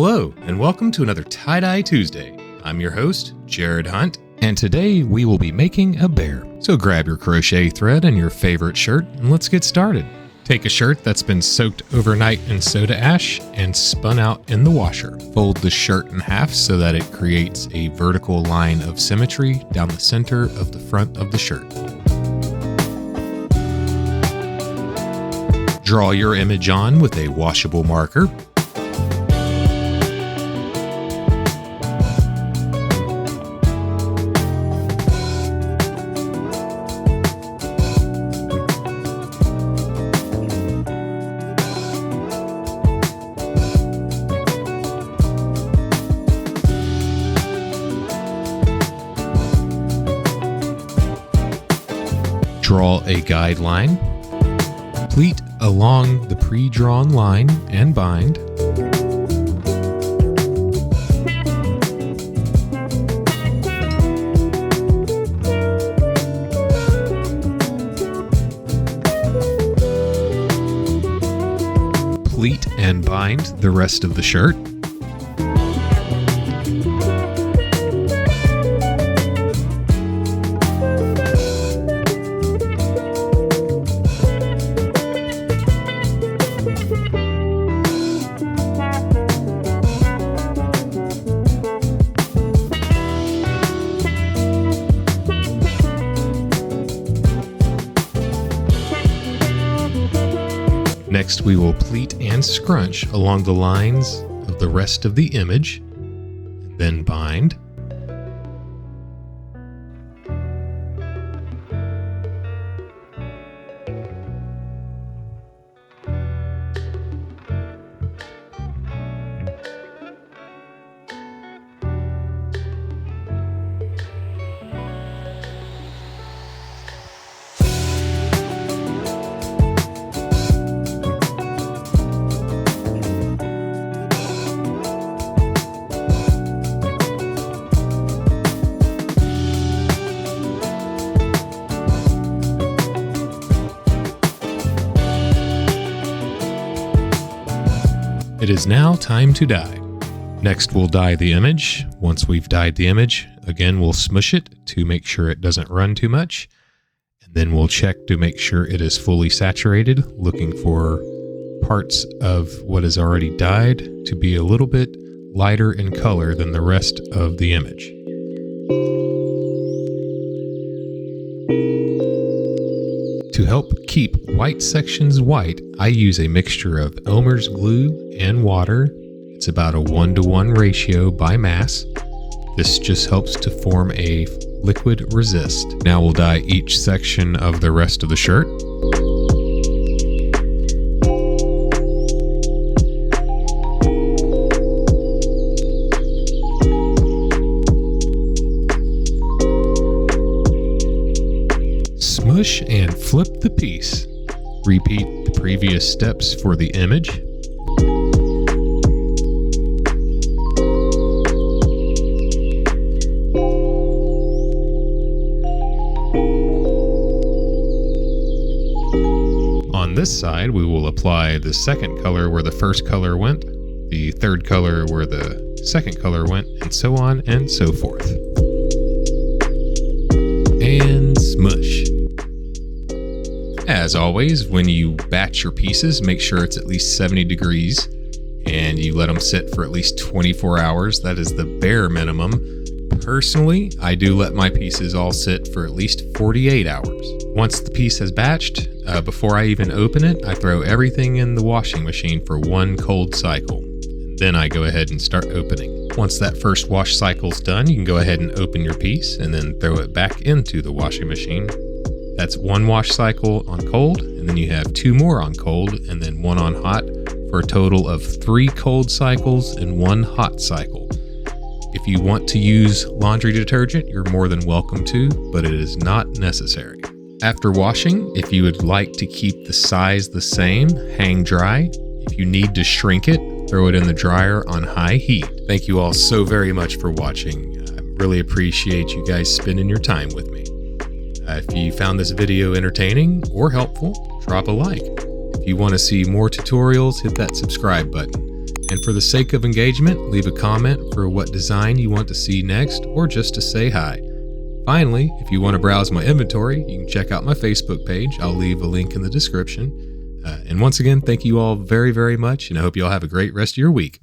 Hello, and welcome to another Tie-Dye Tuesday. I'm your host, Jared Hunt, and today we will be making a bear. So grab your crochet thread and your favorite shirt, and let's get started. Take a shirt that's been soaked overnight in soda ash and spun out in the washer. Fold the shirt in half so that it creates a vertical line of symmetry down the center of the front of the shirt. Draw your image on with a washable marker. Draw a guideline. Pleat along the pre-drawn line and bind. Pleat and bind the rest of the shirt. Next, we will pleat and scrunch along the lines of the rest of the image, then bind. It is now time to dye. Next, we'll dye the image. Once we've dyed the image, again, we'll smush it to make sure it doesn't run too much. And then we'll check to make sure it is fully saturated, looking for parts of what is already dyed to be a little bit lighter in color than the rest of the image. To help keep white sections white, I use a mixture of Elmer's glue and water. It's about a 1-to-1 ratio by mass. This just helps to form a liquid resist. Now we'll dye each section of the rest of the shirt. Smush and flip the piece. Repeat the previous steps for the image. On this side, we will apply the second color where the first color went, the third color where the second color went, and so on and so forth. And smush. As always, when you batch your pieces, make sure it's at least 70 degrees and you let them sit for at least 24 hours. That is the bare minimum. Personally, I do let my pieces all sit for at least 48 hours. Once the piece has batched, before I even open it, I throw everything in the washing machine for one cold cycle. Then I go ahead and start opening. Once that first wash cycle's done, you can go ahead and open your piece and then throw it back into the washing machine. That's one wash cycle on cold, and then you have 2 more on cold, and then 1 on hot, for a total of 3 cold cycles and 1 hot cycle. If you want to use laundry detergent, you're more than welcome to, but it is not necessary. After washing, if you would like to keep the size the same, hang dry. If you need to shrink it, throw it in the dryer on high heat. Thank you all so very much for watching. I really appreciate you guys spending your time with me. If you found this video entertaining or helpful, drop a like. If you want to see more tutorials, hit that subscribe button. And for the sake of engagement, leave a comment for what design you want to see next or just to say hi. Finally, if you want to browse my inventory, you can check out my Facebook page. I'll leave a link in the description. And once again, thank you all very, very much, and I hope you all have a great rest of your week.